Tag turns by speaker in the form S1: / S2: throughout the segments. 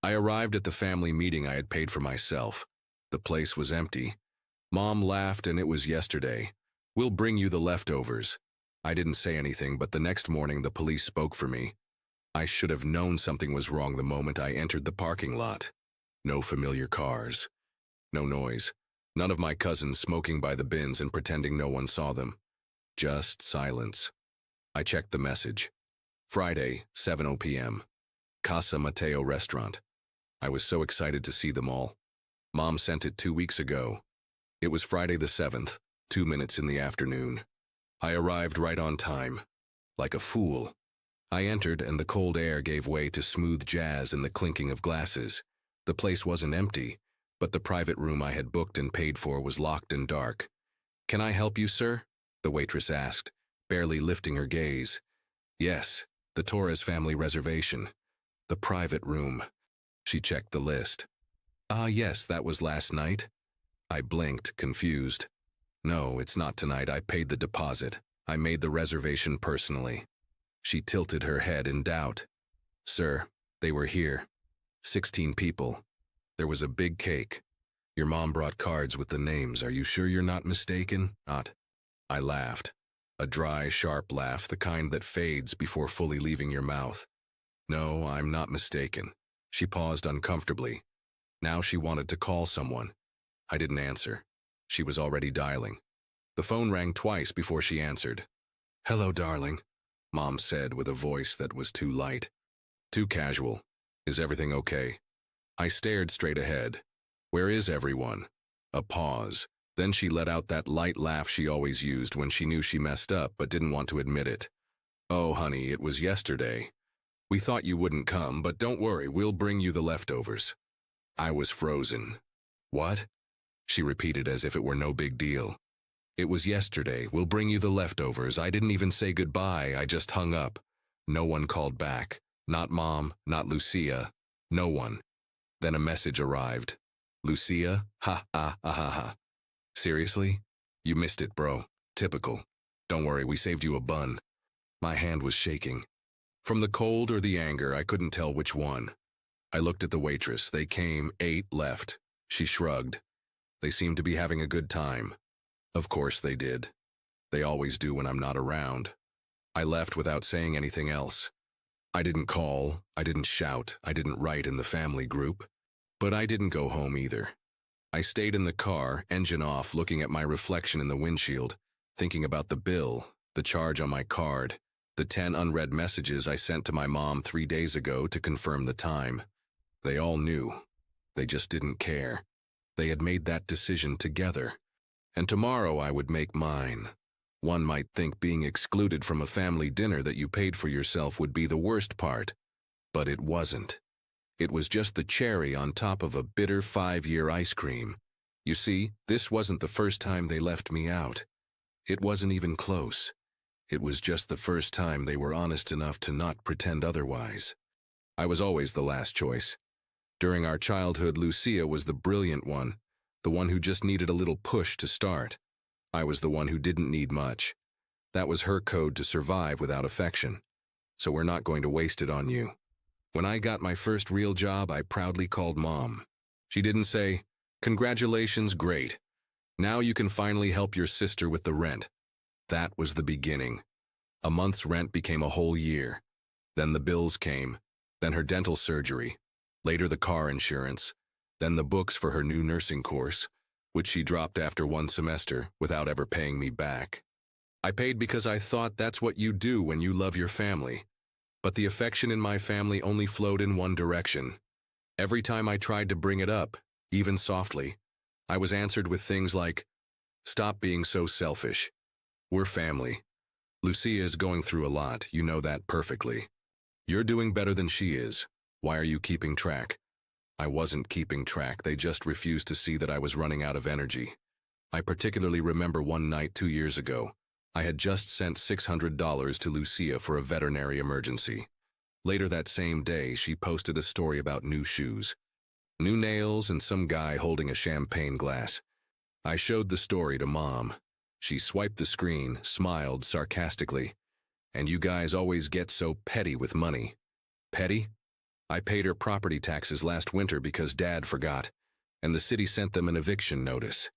S1: I arrived at the family meeting I had paid for myself. The place was empty. Mom laughed, and it was yesterday. "We'll bring you the leftovers." I didn't say anything, but the next morning the police spoke for me. I should have known something was wrong the moment I entered the parking lot. No familiar cars. No noise. None of my cousins smoking by the bins and pretending no one saw them. Just silence. I checked the message. Friday, 7:00 p.m. Casa Mateo restaurant. I was so excited to see them all. Mom sent it 2 weeks ago. It was Friday the 7th, 2 minutes in the afternoon. I arrived right on time. Like a fool. I entered, and the cold air gave way to smooth jazz and the clinking of glasses. The place wasn't empty, but the private room I had booked and paid for was locked and dark. "Can I help you, sir?" the waitress asked, barely lifting her gaze. "Yes, the Torres family reservation. The private room." She checked the list. "Ah, yes, that was last night." I blinked, confused. "No, it's not tonight. I paid the deposit. I made the reservation personally." She tilted her head in doubt. "Sir, they were here. 16 people. There was a big cake. Your mom brought cards with the names. Are you sure you're not mistaken?" "Not." I laughed. A dry, sharp laugh, the kind that fades before fully leaving your mouth. "No, I'm not mistaken." She paused uncomfortably. Now she wanted to call someone. I didn't answer. She was already dialing. The phone rang twice before she answered. "Hello, darling," Mom said with a voice that was too light. Too casual. "Is everything okay?" I stared straight ahead. "Where is everyone?" A pause. Then she let out that light laugh she always used when she knew she messed up but didn't want to admit it. "Oh, honey, it was yesterday. We thought you wouldn't come, but don't worry, we'll bring you the leftovers." I was frozen. "What?" She repeated as if it were no big deal. "It was yesterday. We'll bring you the leftovers. I didn't even say goodbye. I just hung up. No one called back. Not Mom, not Lucia. No one." Then a message arrived. "Lucia? Ha ha ha ha ha. Seriously? You missed it, bro. Typical. Don't worry, we saved you a bun." My hand was shaking. From the cold or the anger, I couldn't tell which one. I looked at the waitress. They came, ate, left. She shrugged. They seemed to be having a good time. Of course they did. They always do when I'm not around. I left without saying anything else. I didn't call, I didn't shout, I didn't write in the family group. But I didn't go home either. I stayed in the car, engine off, looking at my reflection in the windshield, thinking about the bill, the charge on my card, the 10 unread messages I sent to my mom 3 days ago to confirm the time. They all knew. They just didn't care. They had made that decision together. And tomorrow I would make mine. One might think being excluded from a family dinner that you paid for yourself would be the worst part. But it wasn't. It was just the cherry on top of a bitter 5-year ice cream. You see, this wasn't the first time they left me out. It wasn't even close. It was just the first time they were honest enough to not pretend otherwise. I was always the last choice. During our childhood, Lucia was the brilliant one, the one who just needed a little push to start. I was the one who didn't need much. That was her code to survive without affection. So we're not going to waste it on you. When I got my first real job, I proudly called Mom. She didn't say, "Congratulations, great. Now you can finally help your sister with the rent." That was the beginning. A month's rent became a whole year. Then the bills came. Then her dental surgery. Later the car insurance. Then the books for her new nursing course, which she dropped after 1 semester without ever paying me back. I paid because I thought that's what you do when you love your family. But the affection in my family only flowed in one direction. Every time I tried to bring it up, even softly, I was answered with things like, "Stop being so selfish. We're family. Lucia is going through a lot, you know that perfectly. You're doing better than she is. Why are you keeping track?" I wasn't keeping track, they just refused to see that I was running out of energy. I particularly remember one night 2 years ago. I had just sent $600 to Lucia for a veterinary emergency. Later that same day, she posted a story about new shoes, new nails, and some guy holding a champagne glass. I showed the story to Mom. She swiped the screen, smiled sarcastically. "And you guys always get so petty with money." "Petty?" I paid her property taxes last winter because Dad forgot, and the city sent them an eviction notice.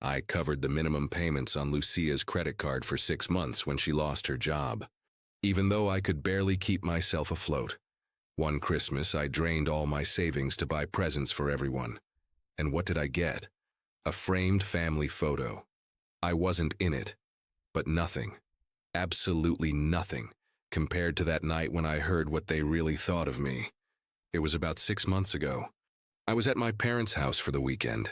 S1: I covered the minimum payments on Lucia's credit card for 6 months when she lost her job, even though I could barely keep myself afloat. One Christmas, I drained all my savings to buy presents for everyone. And what did I get? A framed family photo. I wasn't in it, but nothing, absolutely nothing, compared to that night when I heard what they really thought of me. It was about 6 months ago. I was at my parents' house for the weekend.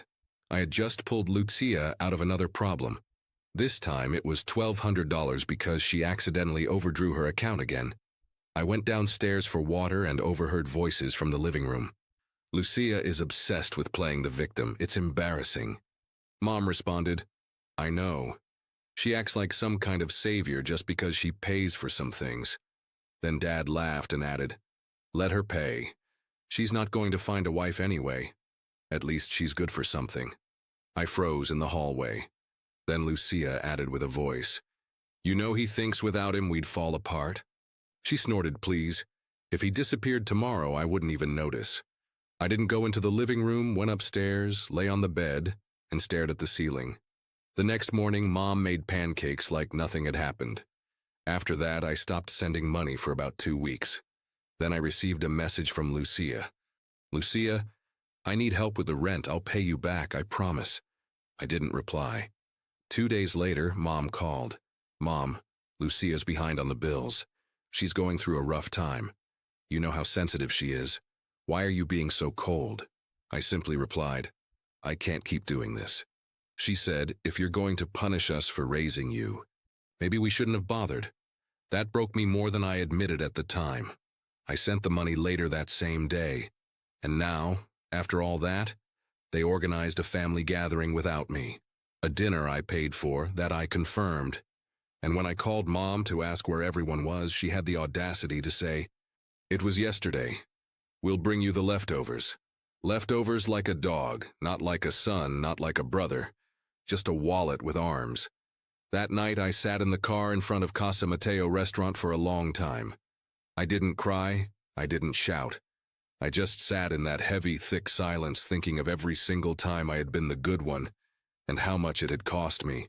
S1: I had just pulled Lucia out of another problem. This time it was $1,200 because she accidentally overdrew her account again. I went downstairs for water and overheard voices from the living room. Lucia is obsessed with playing the victim. It's embarrassing. Mom responded, I know. She acts like some kind of savior just because she pays for some things. Then Dad laughed and added, let her pay. She's not going to find a wife anyway. At least she's good for something. I froze in the hallway. Then Lucia added with a voice, you know he thinks without him we'd fall apart? She snorted, please. If he disappeared tomorrow, I wouldn't even notice. I didn't go into the living room, went upstairs, lay on the bed, and stared at the ceiling. The next morning, Mom made pancakes like nothing had happened. After that, I stopped sending money for about 2 weeks. Then I received a message from Lucia. Lucia, I need help with the rent. I'll pay you back, I promise. I didn't reply. 2 days later, Mom called. Mom, Lucia's behind on the bills. She's going through a rough time. You know how sensitive she is. Why are you being so cold? I simply replied, I can't keep doing this. She said, if you're going to punish us for raising you, maybe we shouldn't have bothered. That broke me more than I admitted at the time. I sent the money later that same day. And now, after all that, they organized a family gathering without me. A dinner I paid for that I confirmed. And when I called Mom to ask where everyone was, she had the audacity to say, it was yesterday. We'll bring you the leftovers. Leftovers like a dog, not like a son, not like a brother. Just a wallet with arms. That night I sat in the car in front of Casa Mateo restaurant for a long time. I didn't cry, I didn't shout. I just sat in that heavy, thick silence thinking of every single time I had been the good one and how much it had cost me.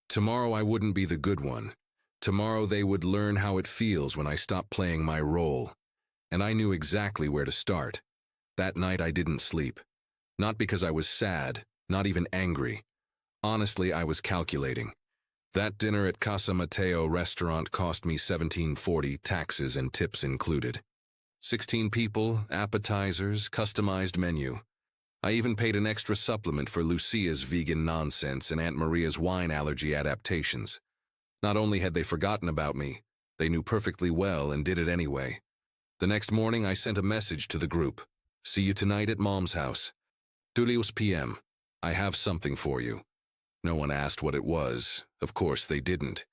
S1: Tomorrow I wouldn't be the good one. Tomorrow they would learn how it feels when I stop playing my role. And I knew exactly where to start. That night I didn't sleep. Not because I was sad, not even angry. Honestly, I was calculating. That dinner at Casa Mateo restaurant cost me $17.40, taxes and tips included. 16 people, appetizers, customized menu. I even paid an extra supplement for Lucia's vegan nonsense and Aunt Maria's wine allergy adaptations. Not only had they forgotten about me, they knew perfectly well and did it anyway. The next morning I sent a message to the group. See you tonight at Mom's house. 2 p.m. I have something for you. No one asked what it was. Of course they didn't.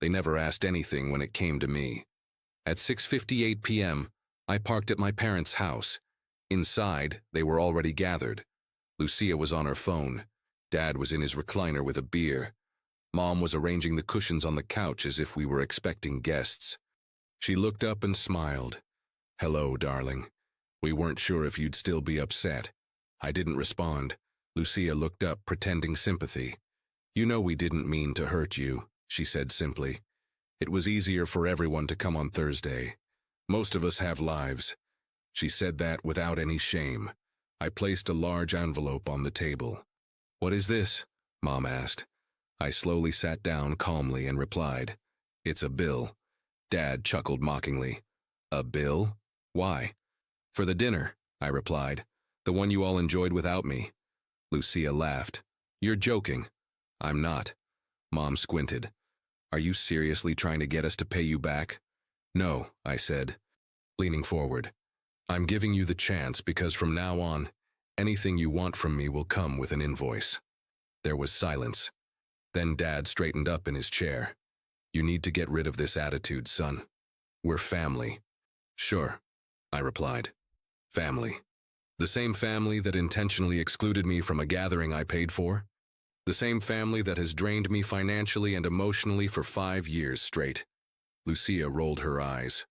S1: They never asked anything when it came to me. At 6:58 p.m., I parked at my parents' house. Inside, they were already gathered. Lucia was on her phone. Dad was in his recliner with a beer. Mom was arranging the cushions on the couch as if we were expecting guests. She looked up and smiled. Hello, darling. We weren't sure if you'd still be upset. I didn't respond. Lucia looked up, pretending sympathy. You know we didn't mean to hurt you, she said simply. It was easier for everyone to come on Thursday. Most of us have lives. She said that without any shame. I placed a large envelope on the table. What is this? Mom asked. I slowly sat down calmly and replied, It's a bill. Dad chuckled mockingly. A bill? Why? For the dinner, I replied. The one you all enjoyed without me. Lucia laughed. You're joking. I'm not. Mom squinted. Are you seriously trying to get us to pay you back? No, I said, leaning forward. I'm giving you the chance because from now on, anything you want from me will come with an invoice. There was silence. Then Dad straightened up in his chair. You need to get rid of this attitude, son. We're family. Sure, I replied. Family. The same family that intentionally excluded me from a gathering I paid for? The same family that has drained me financially and emotionally for 5 years straight. Lucia rolled her eyes.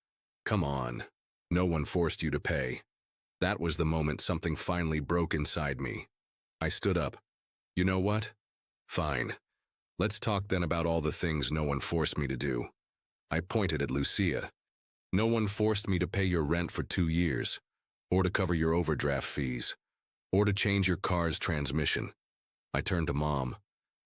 S1: Come on. No one forced you to pay. That was the moment something finally broke inside me. I stood up. You know what? Fine. Let's talk then about all the things no one forced me to do. I pointed at Lucia. No one forced me to pay your rent for 2 years, or to cover your overdraft fees, or to change your car's transmission. I turned to Mom.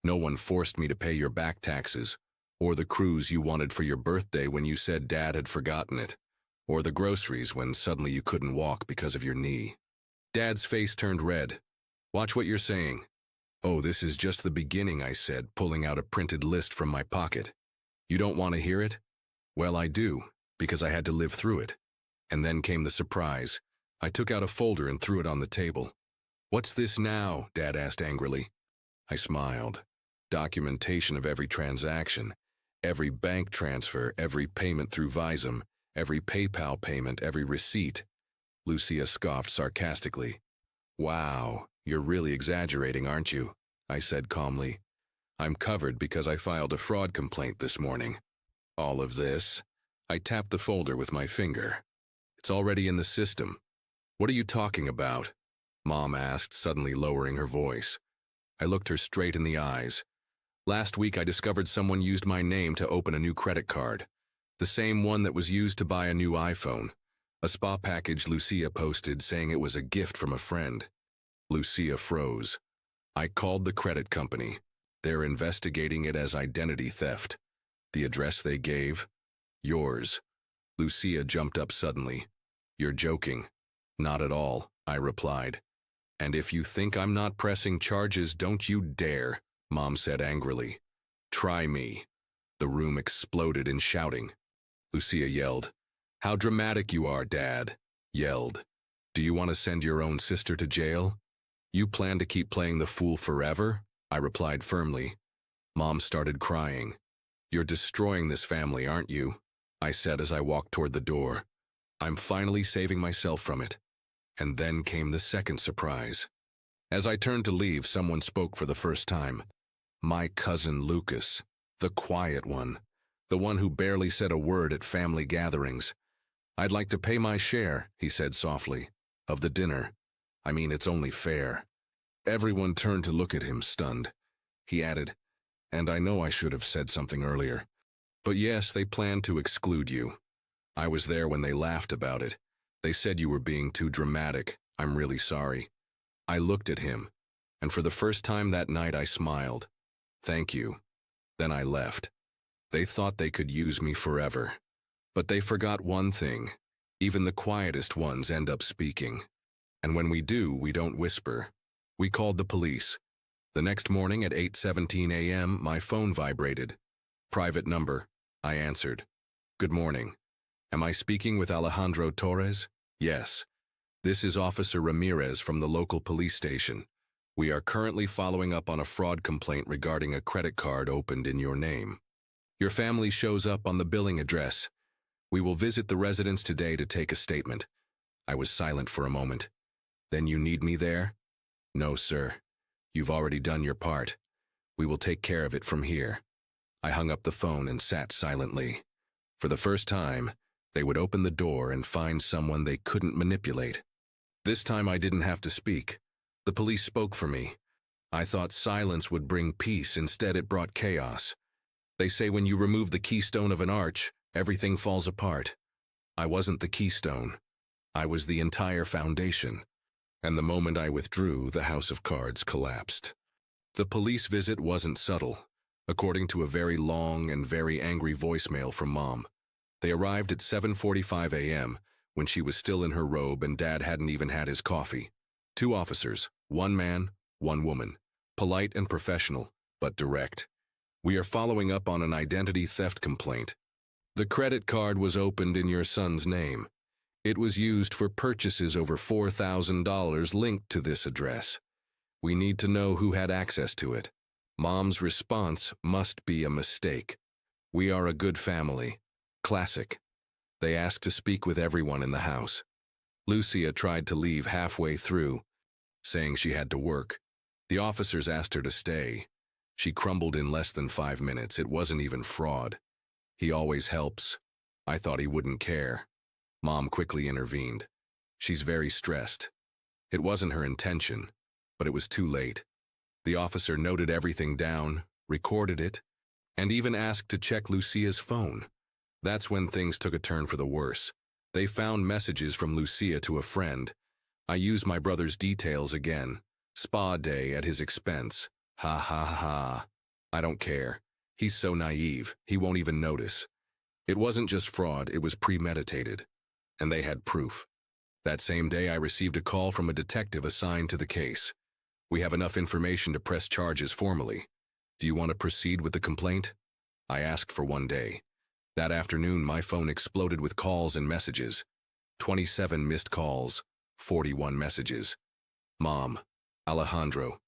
S1: No one forced me to pay your back taxes, or the cruise you wanted for your birthday when you said Dad had forgotten it, or the groceries when suddenly you couldn't walk because of your knee. Dad's face turned red. Watch what you're saying. Oh, this is just the beginning, I said, pulling out a printed list from my pocket. You don't want to hear it? Well, I do, because I had to live through it. And then came the surprise. I took out a folder and threw it on the table. What's this now? Dad asked angrily. I smiled. Documentation of every transaction, every bank transfer, every payment through Visum, every PayPal payment, every receipt. Lucia scoffed sarcastically. Wow, you're really exaggerating, aren't you? I said calmly. I'm covered because I filed a fraud complaint this morning. All of this? I tapped the folder with my finger. It's already in the system. What are you talking about? Mom asked, suddenly lowering her voice. I looked her straight in the eyes. Last week I discovered someone used my name to open a new credit card. The same one that was used to buy a new iPhone. A spa package Lucia posted saying it was a gift from a friend. Lucia froze. I called the credit company. They're investigating it as identity theft. The address they gave? Yours. Lucia jumped up suddenly. You're joking. Not at all, I replied. And if you think I'm not pressing charges, don't you dare, Mom said angrily. Try me. The room exploded in shouting. Lucia yelled. How dramatic you are, Dad, yelled. Do you want to send your own sister to jail? You plan to keep playing the fool forever? I replied firmly. Mom started crying. You're destroying this family, aren't you? I said as I walked toward the door. I'm finally saving myself from it. And then came the second surprise. As I turned to leave, someone spoke for the first time. My cousin Lucas, the quiet one, the one who barely said a word at family gatherings. I'd like to pay my share, he said softly, of the dinner. I mean, it's only fair. Everyone turned to look at him, stunned. He added, and I know I should have said something earlier. But yes, they planned to exclude you. I was there when they laughed about it. They said you were being too dramatic. I'm really sorry. I looked at him, and for the first time that night I smiled. Thank you. Then I left. They thought they could use me forever. But they forgot one thing. Even the quietest ones end up speaking. And when we do, we don't whisper. We called the police. The next morning at 8:17 a.m., my phone vibrated. Private number. I answered. Good morning. Am I speaking with Alejandro Torres? Yes. This is Officer Ramirez from the local police station. We are currently following up on a fraud complaint regarding a credit card opened in your name. Your family shows up on the billing address. We will visit the residence today to take a statement. I was silent for a moment. Then you need me there? No, sir. You've already done your part. We will take care of it from here. I hung up the phone and sat silently. For the first time, they would open the door and find someone they couldn't manipulate. This time I didn't have to speak. The police spoke for me. I thought silence would bring peace. Instead, it brought chaos. They say when you remove the keystone of an arch, everything falls apart. I wasn't the keystone. I was the entire foundation. And the moment I withdrew, the house of cards collapsed. The police visit wasn't subtle, according to a very long and very angry voicemail from Mom. They arrived at 7:45 a.m., when she was still in her robe and Dad hadn't even had his coffee. 2 officers, 1 man, 1 woman. Polite and professional, but direct. We are following up on an identity theft complaint. The credit card was opened in your son's name. It was used for purchases over $4,000 linked to this address. We need to know who had access to it. Mom's response must be a mistake. We are a good family. Classic. They asked to speak with everyone in the house. Lucia tried to leave halfway through, saying she had to work. The officers asked her to stay. She crumbled in less than 5 minutes. It wasn't even fraud. He always helps. I thought he wouldn't care. Mom quickly intervened. She's very stressed. It wasn't her intention, but it was too late. The officer noted everything down, recorded it, and even asked to check Lucia's phone. That's when things took a turn for the worse. They found messages from Lucia to a friend. I used my brother's details again. Spa day at his expense. Ha ha ha. I don't care. He's so naive, he won't even notice. It wasn't just fraud, it was premeditated. And they had proof. That same day I received a call from a detective assigned to the case. We have enough information to press charges formally. Do you want to proceed with the complaint? I asked for 1 day. That afternoon my phone exploded with calls and messages. 27 missed calls, 41 messages. Mom, Alejandro,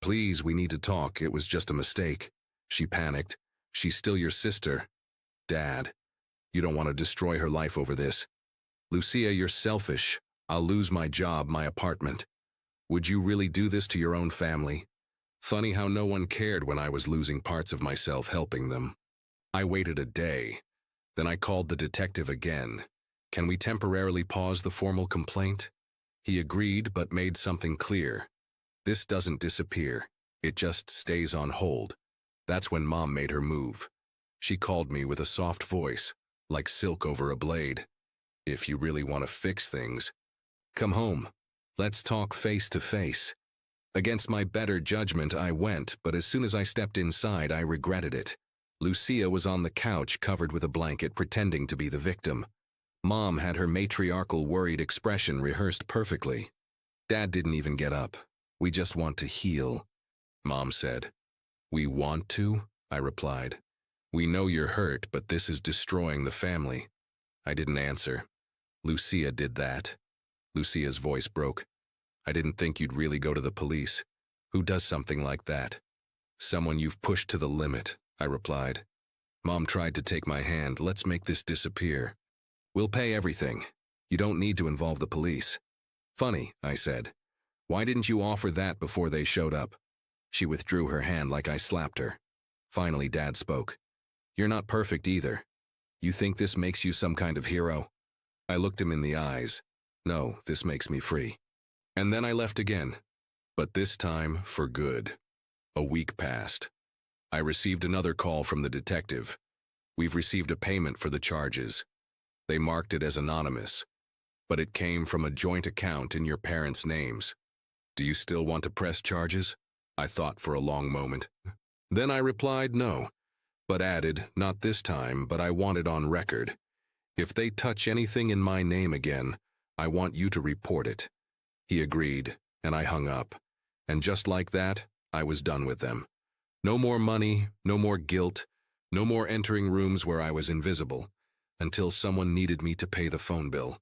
S1: please, we need to talk, it was just a mistake. She panicked. She's still your sister. Dad, you don't want to destroy her life over this. Lucia, you're selfish. I'll lose my job, my apartment. Would you really do this to your own family? Funny how no one cared when I was losing parts of myself helping them. I waited a day. Then I called the detective again. Can we temporarily pause the formal complaint? He agreed but made something clear. This doesn't disappear. It just stays on hold. That's when Mom made her move. She called me with a soft voice, like silk over a blade. If you really want to fix things, come home. Let's talk face to face. Against my better judgment, I went, but as soon as I stepped inside, I regretted it. Lucia was on the couch covered with a blanket, pretending to be the victim. Mom had her matriarchal, worried expression rehearsed perfectly. Dad didn't even get up. We just want to heal, Mom said. We want to? I replied. We know you're hurt, but this is destroying the family. I didn't answer. Lucia did that. Lucia's voice broke. I didn't think you'd really go to the police. Who does something like that? Someone you've pushed to the limit, I replied. Mom tried to take my hand. Let's make this disappear. We'll pay everything. You don't need to involve the police. Funny, I said. Why didn't you offer that before they showed up? She withdrew her hand like I slapped her. Finally, Dad spoke. You're not perfect either. You think this makes you some kind of hero? I looked him in the eyes. No, this makes me free. And then I left again. But this time, for good. A week passed. I received another call from the detective. We've received a payment for the charges. They marked it as anonymous, but it came from a joint account in your parents' names. Do you still want to press charges? I thought for a long moment. Then I replied no, but added, not this time, but I want it on record. If they touch anything in my name again, I want you to report it. He agreed, and I hung up. And just like that, I was done with them. No more money, no more guilt, no more entering rooms where I was invisible, until someone needed me to pay the phone bill.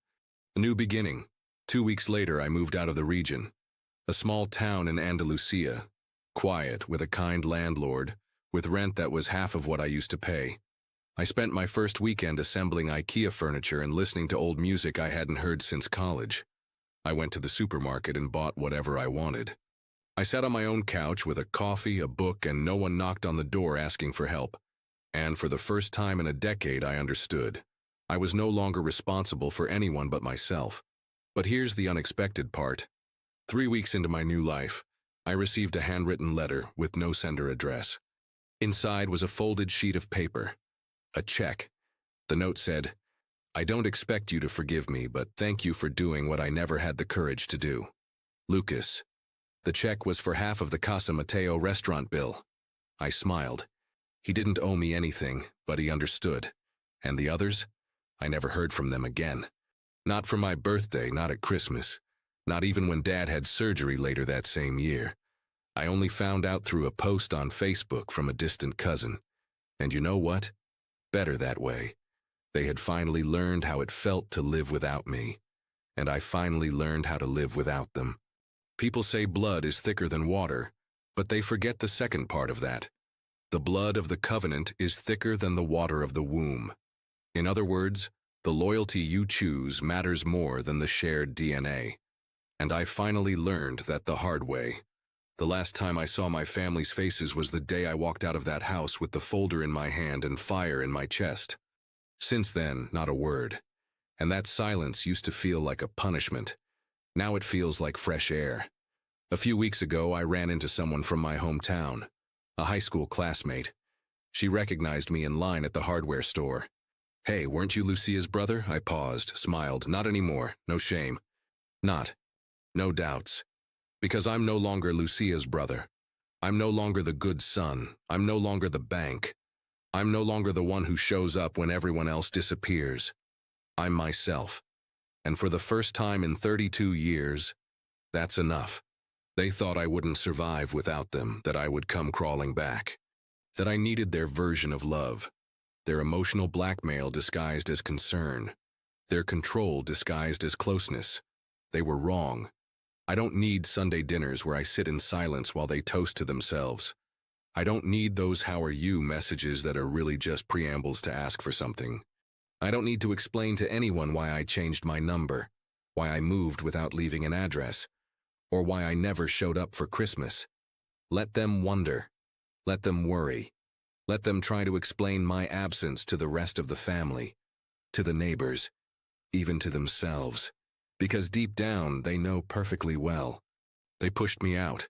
S1: A new beginning. 2 weeks later, I moved out of the region. A small town in Andalusia. Quiet, with a kind landlord, with rent that was half of what I used to pay. I spent my first weekend assembling IKEA furniture and listening to old music I hadn't heard since college. I went to the supermarket and bought whatever I wanted. I sat on my own couch with a coffee, a book, and no one knocked on the door asking for help. And for the first time in a decade, I understood. I was no longer responsible for anyone but myself. But here's the unexpected part. 3 weeks into my new life, I received a handwritten letter with no sender address. Inside was a folded sheet of paper. A check. The note said, I don't expect you to forgive me, but thank you for doing what I never had the courage to do. Lucas. The check was for half of the Casa Mateo restaurant bill. I smiled. He didn't owe me anything, but he understood. And the others? I never heard from them again. Not for my birthday, not at Christmas. Not even when Dad had surgery later that same year. I only found out through a post on Facebook from a distant cousin. And you know what? Better that way. They had finally learned how it felt to live without me. And I finally learned how to live without them. People say blood is thicker than water, but they forget the second part of that. The blood of the covenant is thicker than the water of the womb. In other words, the loyalty you choose matters more than the shared DNA. And I finally learned that the hard way. The last time I saw my family's faces was the day I walked out of that house with the folder in my hand and fire in my chest. Since then, not a word. And that silence used to feel like a punishment. Now it feels like fresh air. A few weeks ago, I ran into someone from my hometown, a high school classmate. She recognized me in line at the hardware store. "Hey, weren't you Lucia's brother?" I paused, smiled. "Not anymore. No shame." "Not. No doubts. Because I'm no longer Lucia's brother. I'm no longer the good son. I'm no longer the bank. I'm no longer the one who shows up when everyone else disappears. I'm myself. And for the first time in 32 years, that's enough. They thought I wouldn't survive without them, that I would come crawling back, that I needed their version of love, their emotional blackmail disguised as concern, their control disguised as closeness. They were wrong. I don't need Sunday dinners where I sit in silence while they toast to themselves. I don't need those "how are you" messages that are really just preambles to ask for something. I don't need to explain to anyone why I changed my number, why I moved without leaving an address, or why I never showed up for Christmas. Let them wonder. Let them worry. Let them try to explain my absence to the rest of the family, to the neighbors, even to themselves. Because deep down, they know perfectly well. They pushed me out.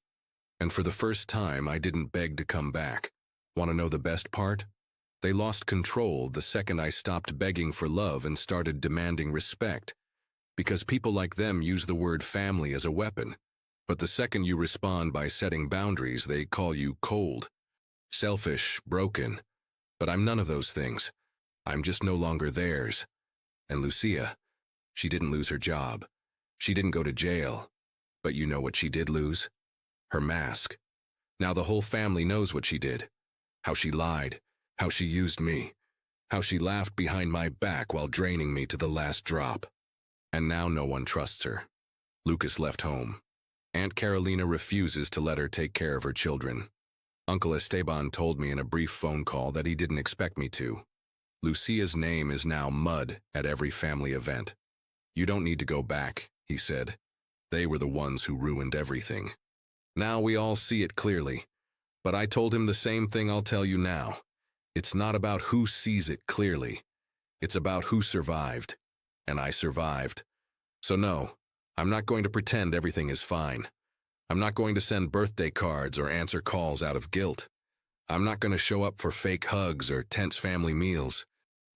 S1: And for the first time, I didn't beg to come back. Want to know the best part? They lost control the second I stopped begging for love and started demanding respect. Because people like them use the word family as a weapon. But the second you respond by setting boundaries, they call you cold, selfish, broken. But I'm none of those things. I'm just no longer theirs. And Lucia, she didn't lose her job. She didn't go to jail. But you know what she did lose? Her mask. Now the whole family knows what she did. How she lied. How she used me. How she laughed behind my back while draining me to the last drop. And now no one trusts her. Lucas left home. Aunt Carolina refuses to let her take care of her children. Uncle Esteban told me in a brief phone call that he didn't expect me to. Lucia's name is now mud at every family event. "You don't need to go back," he said. "They were the ones who ruined everything." Now we all see it clearly. But I told him the same thing I'll tell you now. It's not about who sees it clearly. It's about who survived. And I survived. So no, I'm not going to pretend everything is fine. I'm not going to send birthday cards or answer calls out of guilt. I'm not going to show up for fake hugs or tense family meals,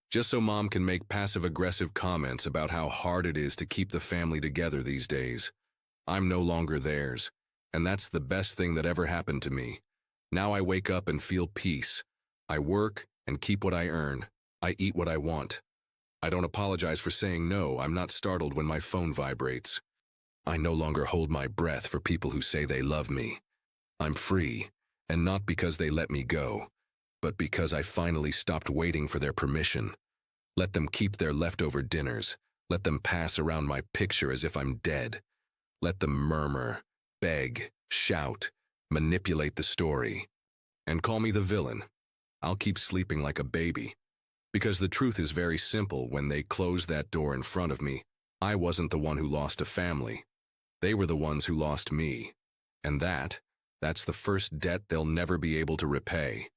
S1: just so Mom can make passive-aggressive comments about how hard it is to keep the family together these days. I'm no longer theirs, and that's the best thing that ever happened to me. Now I wake up and feel peace. I work and keep what I earn. I eat what I want. I don't apologize for saying no. I'm not startled when my phone vibrates. I no longer hold my breath for people who say they love me. I'm free, and not because they let me go, but because I finally stopped waiting for their permission. Let them keep their leftover dinners. Let them pass around my picture as if I'm dead. Let them murmur, beg, shout, manipulate the story, and call me the villain. I'll keep sleeping like a baby. Because the truth is very simple. When they closed that door in front of me, I wasn't the one who lost a family. They were the ones who lost me. And that's the first debt they'll never be able to repay.